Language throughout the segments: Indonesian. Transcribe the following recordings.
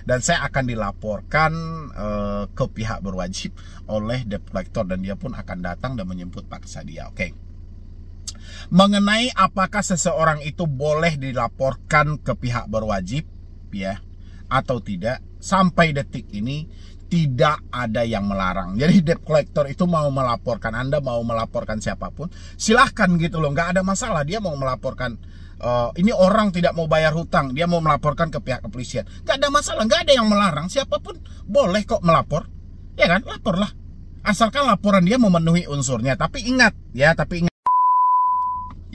dan saya akan dilaporkan ke pihak berwajib oleh debt collector, dan dia pun akan datang dan menjemput paksa dia. Oke. Mengenai apakah seseorang itu boleh dilaporkan ke pihak berwajib ya atau tidak, sampai detik ini tidak ada yang melarang. Jadi debt collector itu mau melaporkan, Anda mau melaporkan siapapun, silahkan gitu loh, nggak ada masalah. Dia mau melaporkan ini orang tidak mau bayar hutang, dia mau melaporkan ke pihak kepolisian, nggak ada masalah, nggak ada yang melarang. Siapapun boleh kok melapor, ya kan, laporlah, asalkan laporan dia memenuhi unsurnya. Tapi ingat ya,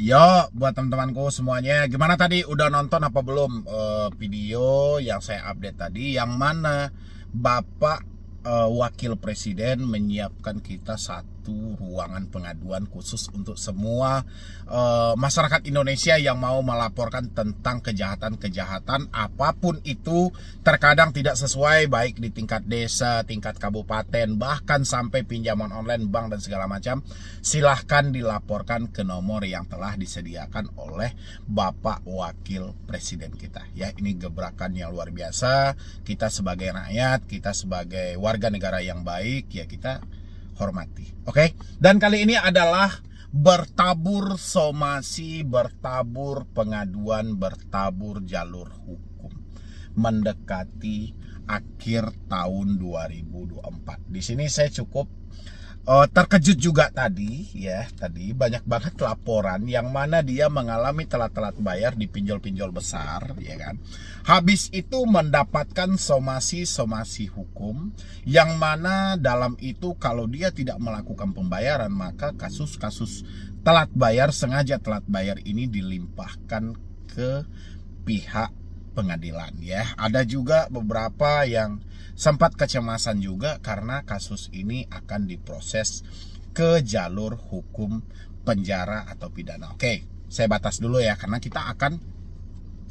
yo, buat teman-temanku semuanya, gimana tadi, udah nonton apa belum video yang saya update tadi, yang mana Bapak Wakil Presiden menyiapkan kita satu ruangan pengaduan khusus untuk semua masyarakat Indonesia yang mau melaporkan tentang kejahatan-kejahatan apapun itu, terkadang tidak sesuai, baik di tingkat desa, tingkat kabupaten, bahkan sampai pinjaman online, bank dan segala macam. Silahkan dilaporkan ke nomor yang telah disediakan oleh Bapak Wakil Presiden kita ya. Ini gebrakan yang luar biasa. Kita sebagai rakyat, kita sebagai warga negara yang baik ya, kita hormati. Oke. Dan kali ini adalah bertabur somasi, bertabur pengaduan, bertabur jalur hukum mendekati akhir tahun 2024. Di sini saya cukup terkejut juga tadi ya, tadi banyak banget laporan yang mana dia mengalami telat-telat bayar di pinjol-pinjol besar ya kan. Habis itu mendapatkan somasi hukum yang mana dalam itu kalau dia tidak melakukan pembayaran, maka kasus-kasus telat bayar, sengaja telat bayar ini dilimpahkan ke pihak pengadilan ya. Ada juga beberapa yang sempat kecemasan juga karena kasus ini akan diproses ke jalur hukum penjara atau pidana. Oke, saya batas dulu ya, karena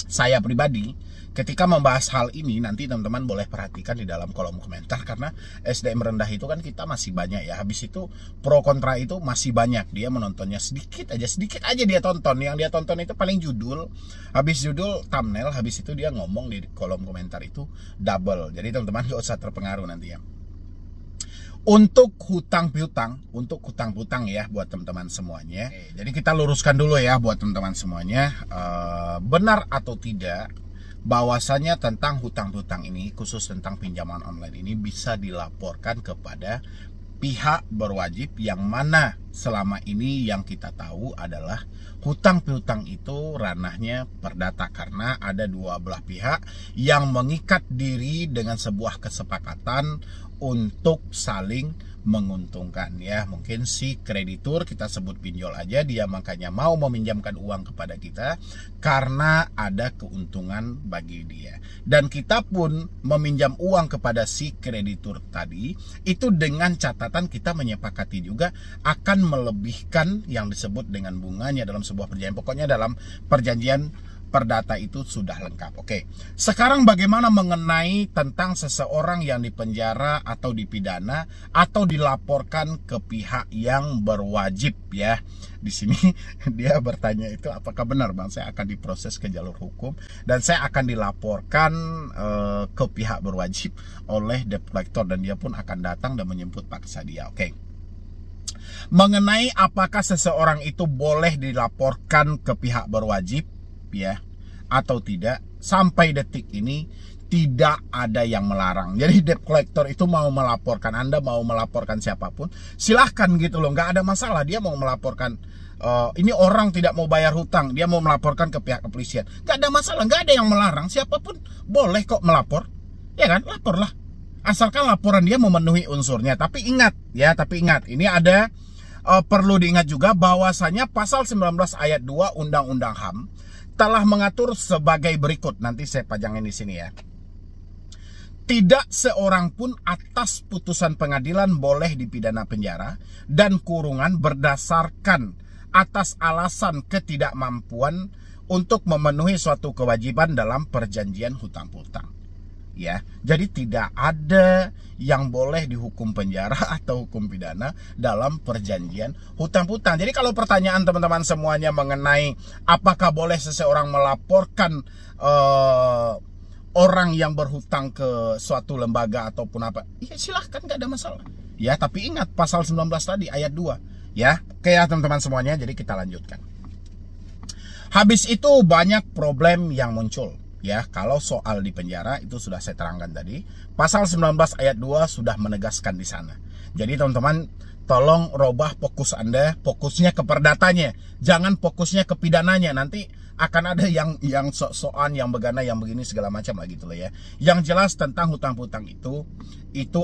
saya pribadi ketika membahas hal ini, nanti teman-teman boleh perhatikan di dalam kolom komentar, karena SDM rendah itu kan kita masih banyak ya. Habis itu pro kontra itu masih banyak. Dia menontonnya sedikit aja dia tonton. Yang dia tonton itu paling judul, habis judul thumbnail, habis itu dia ngomong di kolom komentar itu double. Jadi teman-teman gak usah terpengaruh nanti ya. Untuk hutang piutang ya buat teman-teman semuanya. Jadi kita luruskan dulu ya buat teman-teman semuanya, benar atau tidak bahwasanya tentang hutang-hutang ini, khusus tentang pinjaman online ini, bisa dilaporkan kepada pihak berwajib, yang mana selama ini yang kita tahu adalah hutang piutang itu ranahnya perdata, karena ada dua belah pihak yang mengikat diri dengan sebuah kesepakatan untuk saling menguntungkan ya. Mungkin si kreditur, kita sebut pinjol aja, dia makanya mau meminjamkan uang kepada kita karena ada keuntungan bagi dia, dan kita pun meminjam uang kepada si kreditur tadi itu dengan catatan kita menyepakati juga akan melebihkan yang disebut dengan bunganya dalam sebuah perjanjian. Pokoknya dalam perjanjian perdata itu sudah lengkap. Oke. Sekarang bagaimana mengenai tentang seseorang yang dipenjara atau dipidana atau dilaporkan ke pihak yang berwajib ya. Di sini dia bertanya itu, apakah benar Bang saya akan diproses ke jalur hukum dan saya akan dilaporkan ke pihak berwajib oleh debt collector, dan dia pun akan datang dan menjemput paksa dia. Oke. Mengenai apakah seseorang itu boleh dilaporkan ke pihak berwajib ya atau tidak, sampai detik ini tidak ada yang melarang. Jadi debt collector itu mau melaporkan, Anda mau melaporkan siapapun, silahkan gitu loh, nggak ada masalah. Dia mau melaporkan ini orang tidak mau bayar hutang, dia mau melaporkan ke pihak kepolisian, nggak ada masalah, nggak ada yang melarang. Siapapun boleh kok melapor, ya kan, laporlah, asalkan laporan dia memenuhi unsurnya. Tapi ingat ya, ini ada perlu diingat juga bahwasanya pasal 19 ayat 2 Undang-Undang HAM telah mengatur sebagai berikut. Nanti saya pajangin di sini ya. Tidak seorang pun atas putusan pengadilan boleh dipidana penjara dan kurungan berdasarkan atas alasan ketidakmampuan untuk memenuhi suatu kewajiban dalam perjanjian hutang piutang. Ya, jadi tidak ada yang boleh dihukum penjara atau hukum pidana dalam perjanjian hutang piutang. Jadi kalau pertanyaan teman-teman semuanya mengenai apakah boleh seseorang melaporkan orang yang berhutang ke suatu lembaga ataupun apa, ya silahkan, nggak ada masalah. Ya, tapi ingat pasal 19 tadi ayat 2. Ya, oke ya teman-teman semuanya, jadi kita lanjutkan. Habis itu banyak problem yang muncul. Ya, kalau soal di penjara itu sudah saya terangkan tadi. Pasal 19 ayat 2 sudah menegaskan di sana. Jadi teman-teman, tolong robah fokus Anda, fokusnya ke perdatanya, jangan fokusnya ke pidananya. Nanti akan ada yang sok-sokan, yang begana, yang begini segala macam lah gitu loh ya. Yang jelas tentang hutang-hutang itu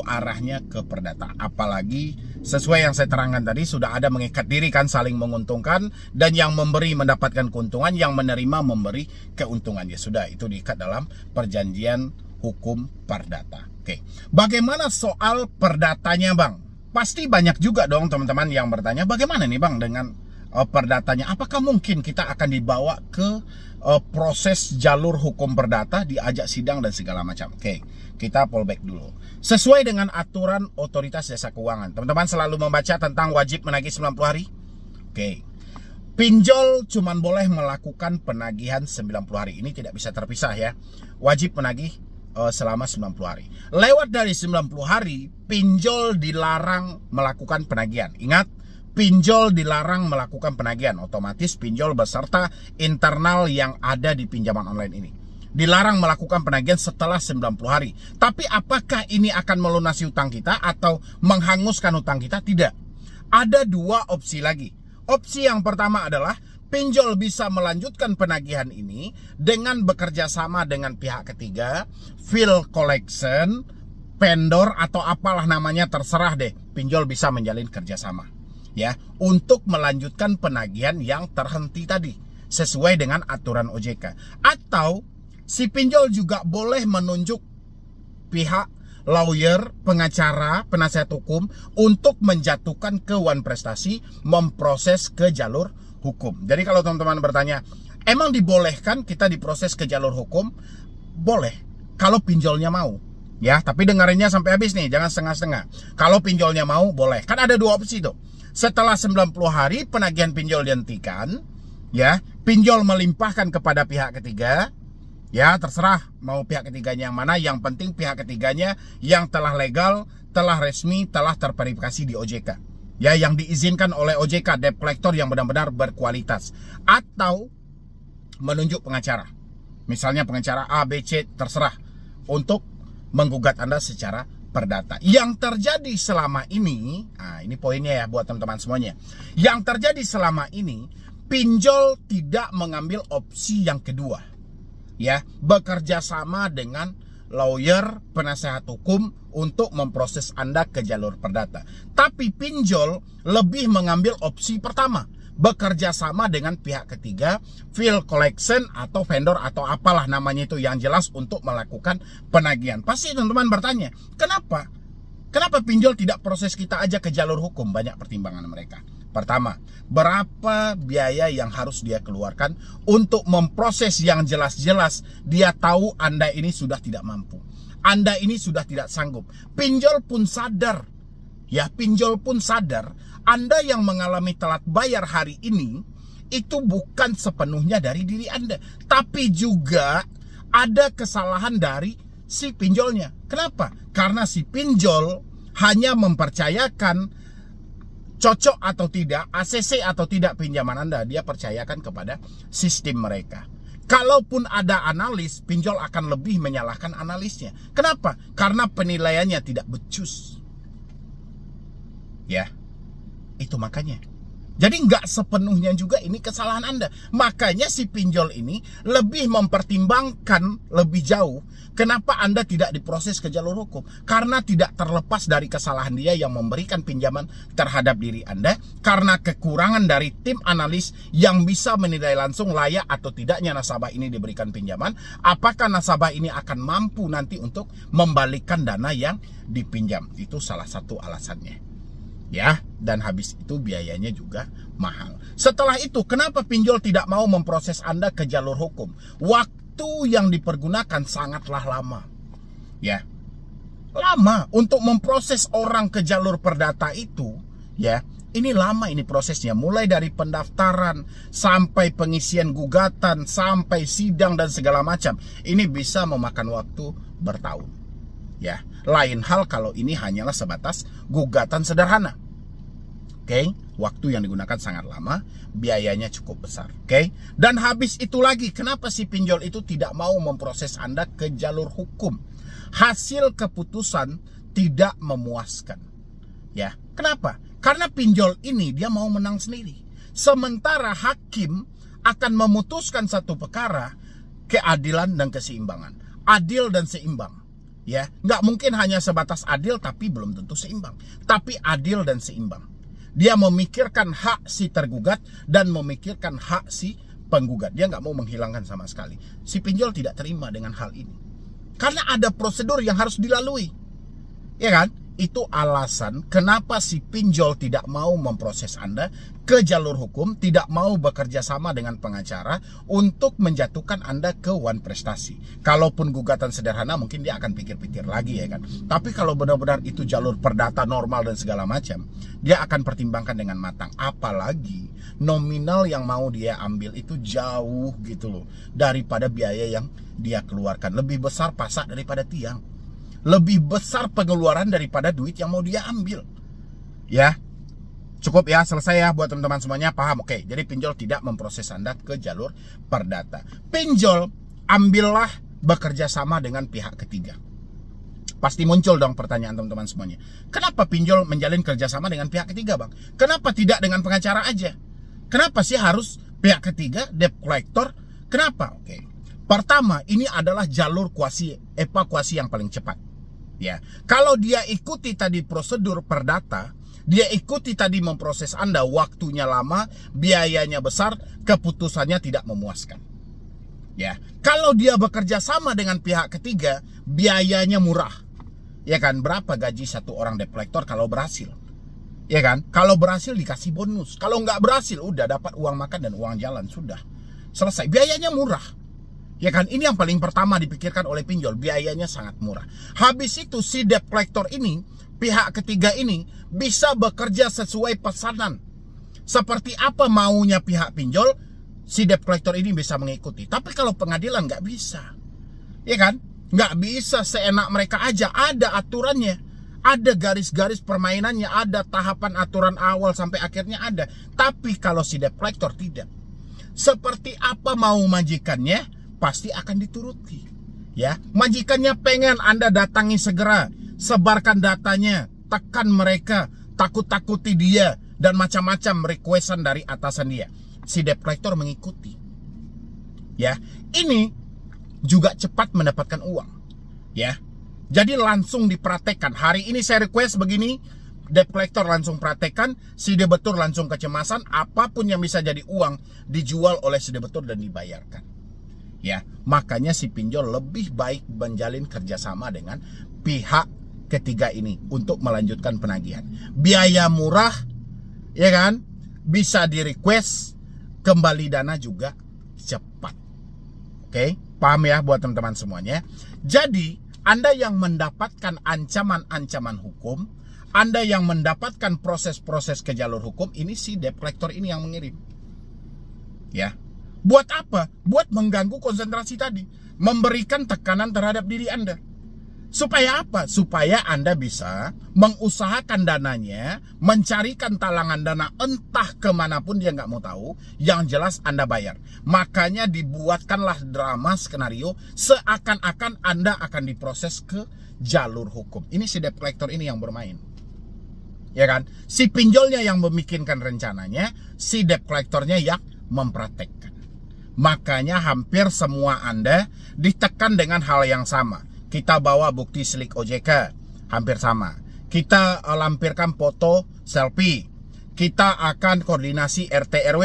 arahnya ke perdata. Apalagi sesuai yang saya terangkan tadi, sudah ada mengikat diri kan, saling menguntungkan, dan yang memberi mendapatkan keuntungan, yang menerima memberi keuntungan. Ya sudah, itu diikat dalam perjanjian hukum perdata. Oke, bagaimana soal perdatanya Bang? Pasti banyak juga dong teman-teman yang bertanya, bagaimana nih Bang dengan perdatanya? Apakah mungkin kita akan dibawa ke proses jalur hukum perdata, diajak sidang dan segala macam? Oke, kita fallback dulu. Sesuai dengan aturan Otoritas Jasa Keuangan, teman-teman selalu membaca tentang wajib menagih 90 hari. Oke, pinjol cuman boleh melakukan penagihan 90 hari. Ini tidak bisa terpisah ya. Wajib menagih selama 90 hari. Lewat dari 90 hari, pinjol dilarang melakukan penagihan. Ingat, pinjol dilarang melakukan penagihan. Otomatis pinjol beserta internal yang ada di pinjaman online ini dilarang melakukan penagihan setelah 90 hari. Tapi apakah ini akan melunasi hutang kita atau menghanguskan hutang kita? Tidak. Ada dua opsi lagi. Opsi yang pertama adalah pinjol bisa melanjutkan penagihan ini dengan bekerja sama dengan pihak ketiga, field collection, vendor atau apalah namanya, terserah deh. Pinjol bisa menjalin kerjasama ya untuk melanjutkan penagihan yang terhenti tadi sesuai dengan aturan OJK. Atau si pinjol juga boleh menunjuk pihak lawyer, pengacara, penasihat hukum untuk menjatuhkan kewan prestasi, memproses ke jalur hukum. Jadi kalau teman-teman bertanya, emang dibolehkan kita diproses ke jalur hukum? Boleh, kalau pinjolnya mau. Ya, tapi dengerinnya sampai habis nih, jangan setengah-setengah. Kalau pinjolnya mau, boleh. Kan ada dua opsi tuh. Setelah 90 hari penagihan pinjol dihentikan, ya, pinjol melimpahkan kepada pihak ketiga. Ya, terserah mau pihak ketiganya yang mana. Yang penting pihak ketiganya yang telah legal, telah resmi, telah terverifikasi di OJK. Ya, yang diizinkan oleh OJK, debt collector yang benar-benar berkualitas. Atau menunjuk pengacara. Misalnya pengacara A, B, C, terserah. Untuk menggugat Anda secara perdata. Yang terjadi selama ini, nah ini poinnya ya buat teman-teman semuanya. Yang terjadi selama ini, pinjol tidak mengambil opsi yang kedua. Ya, bekerja sama dengan lawyer, penasehat hukum untuk memproses Anda ke jalur perdata. Tapi pinjol lebih mengambil opsi pertama, bekerja sama dengan pihak ketiga, field collection atau vendor atau apalah namanya itu yang jelas untuk melakukan penagihan. Pasti teman-teman bertanya, kenapa? Kenapa pinjol tidak proses kita aja ke jalur hukum? Banyak pertimbangan mereka. Pertama, berapa biaya yang harus dia keluarkan untuk memproses yang jelas-jelas dia tahu Anda ini sudah tidak mampu. Anda ini sudah tidak sanggup. Pinjol pun sadar. Ya, pinjol pun sadar. Anda yang mengalami telat bayar hari ini, itu bukan sepenuhnya dari diri Anda. Tapi juga ada kesalahan dari si pinjolnya. Kenapa? Karena si pinjol hanya mempercayakan cocok atau tidak, ACC atau tidak pinjaman Anda, dia percayakan kepada sistem mereka. Kalaupun ada analis, pinjol akan lebih menyalahkan analisnya. Kenapa? Karena penilaiannya tidak becus. Ya, itu makanya. Jadi nggak sepenuhnya juga ini kesalahan Anda. Makanya si pinjol ini lebih mempertimbangkan lebih jauh kenapa Anda tidak diproses ke jalur hukum. Karena tidak terlepas dari kesalahan dia yang memberikan pinjaman terhadap diri Anda. Karena kekurangan dari tim analis yang bisa menilai langsung layak atau tidaknya nasabah ini diberikan pinjaman. Apakah nasabah ini akan mampu nanti untuk membalikkan dana yang dipinjam. Itu salah satu alasannya. Ya, dan habis itu biayanya juga mahal. Setelah itu, kenapa pinjol tidak mau memproses Anda ke jalur hukum? Waktu yang dipergunakan sangatlah lama. Ya, lama untuk memproses orang ke jalur perdata itu, ya, Ini lama ini prosesnya, mulai dari pendaftaran sampai pengisian gugatan sampai sidang dan segala macam. Ini bisa memakan waktu bertahun. Ya, lain hal kalau ini hanyalah sebatas gugatan sederhana. Oke, waktu yang digunakan sangat lama, biayanya cukup besar. Oke, dan habis itu lagi, kenapa si pinjol itu tidak mau memproses Anda ke jalur hukum? Hasil keputusan tidak memuaskan. Ya, kenapa? Karena pinjol ini dia mau menang sendiri. Sementara hakim akan memutuskan satu perkara keadilan dan keseimbangan. Adil dan seimbang. Ya, nggak mungkin hanya sebatas adil tapi belum tentu seimbang. Tapi adil dan seimbang. Dia memikirkan hak si tergugat dan memikirkan hak si penggugat. Dia nggak mau menghilangkan sama sekali. Si pinjol tidak terima dengan hal ini. Karena ada prosedur yang harus dilalui. Ya kan? Itu alasan kenapa si pinjol tidak mau memproses Anda ke jalur hukum, tidak mau bekerja sama dengan pengacara untuk menjatuhkan Anda ke wan prestasi. Kalaupun gugatan sederhana mungkin dia akan pikir-pikir lagi ya kan. Tapi kalau benar-benar itu jalur perdata normal dan segala macam, dia akan pertimbangkan dengan matang. Apalagi nominal yang mau dia ambil itu jauh gitu loh daripada biaya yang dia keluarkan. Lebih besar pasak daripada tiang. Lebih besar pengeluaran daripada duit yang mau dia ambil. Ya, cukup ya, selesai ya buat teman-teman semuanya, paham? Oke, jadi pinjol tidak memproses Anda ke jalur perdata. Pinjol, ambillah bekerja sama dengan pihak ketiga. Pasti muncul dong pertanyaan teman-teman semuanya. Kenapa pinjol menjalin kerjasama dengan pihak ketiga, Bang? Kenapa tidak dengan pengacara aja? Kenapa sih harus pihak ketiga, debt collector? Kenapa? Oke. Pertama, ini adalah jalur evakuasi yang paling cepat. Ya, kalau dia ikuti tadi prosedur perdata, dia ikuti tadi memproses Anda, waktunya lama, biayanya besar, keputusannya tidak memuaskan. Ya, kalau dia bekerja sama dengan pihak ketiga, biayanya murah. Ya kan, berapa gaji satu orang debt collector kalau berhasil? Ya kan, kalau berhasil dikasih bonus, kalau nggak berhasil udah dapat uang makan dan uang jalan, sudah selesai. Biayanya murah. Ya kan, ini yang paling pertama dipikirkan oleh pinjol, biayanya sangat murah. Habis itu si debt collector ini, pihak ketiga ini bisa bekerja sesuai pesanan. Seperti apa maunya pihak pinjol, si debt collector ini bisa mengikuti. Tapi kalau pengadilan nggak bisa. Ya kan, nggak bisa seenak mereka aja, ada aturannya. Ada garis-garis permainannya, ada tahapan aturan awal sampai akhirnya ada. Tapi kalau si debt collector tidak. Seperti apa mau majikannya, pasti akan dituruti. Ya, majikannya pengen Anda datangi segera, sebarkan datanya, tekan mereka, takut-takuti dia, dan macam-macam requestan dari atasan dia. Si debt collector mengikuti. Ya, ini juga cepat mendapatkan uang. Ya, jadi langsung dipraktekkan. Hari ini saya request begini, debt collector langsung praktekkan, si debitur langsung kecemasan, apapun yang bisa jadi uang dijual oleh si debitur dan dibayarkan. Ya, makanya si pinjol lebih baik menjalin kerjasama dengan pihak ketiga ini untuk melanjutkan penagihan. Biaya murah, ya kan? Bisa di request, kembali dana juga cepat. Oke, paham ya buat teman-teman semuanya. Jadi, Anda yang mendapatkan ancaman-ancaman hukum, Anda yang mendapatkan proses-proses ke jalur hukum, ini si debt collector ini yang mengirim. Ya. Buat apa? Buat mengganggu konsentrasi tadi. Memberikan tekanan terhadap diri Anda. Supaya apa? Supaya Anda bisa mengusahakan dananya, mencarikan talangan dana entah kemanapun dia nggak mau tahu. Yang jelas Anda bayar. Makanya dibuatkanlah drama skenario seakan-akan Anda akan diproses ke jalur hukum. Ini si debt collector ini yang bermain. Ya kan? Si pinjolnya yang memikirkan rencananya, si debt collectornya yang mempraktekkan. Makanya hampir semua Anda ditekan dengan hal yang sama. Kita bawa bukti slik OJK, hampir sama. Kita lampirkan foto selfie. Kita akan koordinasi RT RW.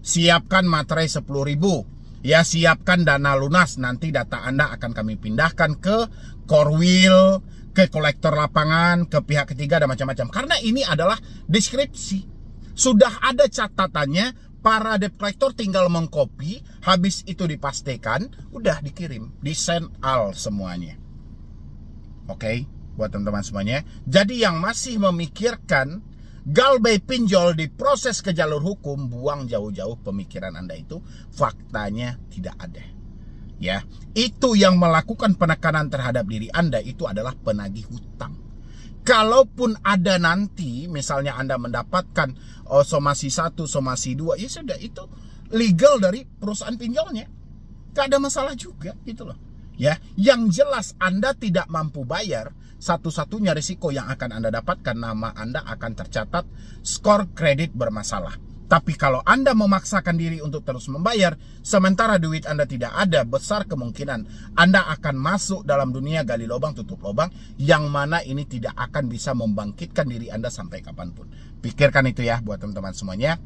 Siapkan materai 10.000. Ya, siapkan dana lunas. Nanti data Anda akan kami pindahkan ke Korwil, ke kolektor lapangan, ke pihak ketiga dan macam-macam. Karena ini adalah deskripsi. Sudah ada catatannya. Para debt collector tinggal mengcopy, habis itu dipastikan, udah dikirim, di-send all semuanya. Oke, buat teman-teman semuanya. Jadi yang masih memikirkan galbay pinjol diproses ke jalur hukum, buang jauh-jauh pemikiran Anda itu, faktanya tidak ada. Ya, itu yang melakukan penekanan terhadap diri Anda itu adalah penagih hutang. Kalaupun ada nanti misalnya Anda mendapatkan somasi 1, somasi 2, ya sudah, itu legal dari perusahaan pinjolnya. Gak ada masalah juga gitu loh. Ya, yang jelas Anda tidak mampu bayar, satu-satunya risiko yang akan Anda dapatkan, nama Anda akan tercatat skor kredit bermasalah. Tapi kalau Anda memaksakan diri untuk terus membayar, sementara duit Anda tidak ada, besar kemungkinan Anda akan masuk dalam dunia gali lubang tutup lubang, yang mana ini tidak akan bisa membangkitkan diri Anda sampai kapanpun. Pikirkan itu ya buat teman-teman semuanya.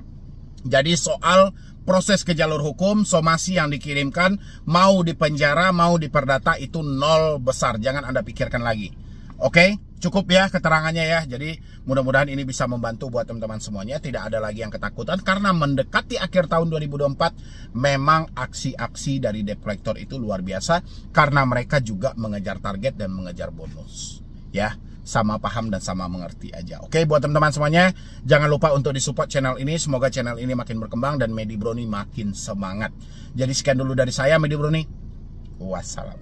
Jadi soal proses ke jalur hukum, somasi yang dikirimkan, mau dipenjara, mau diperdata, itu nol besar. Jangan Anda pikirkan lagi. Oke, cukup ya keterangannya ya. Jadi mudah-mudahan ini bisa membantu buat teman-teman semuanya. Tidak ada lagi yang ketakutan, karena mendekati akhir tahun 2024, memang aksi-aksi dari debt collector itu luar biasa, karena mereka juga mengejar target dan mengejar bonus. Ya, sama paham dan sama mengerti aja. Oke, buat teman-teman semuanya, jangan lupa untuk disupport channel ini. Semoga channel ini makin berkembang dan Medi Brony makin semangat. Jadi sekian dulu dari saya, Medi Brony. Wassalam.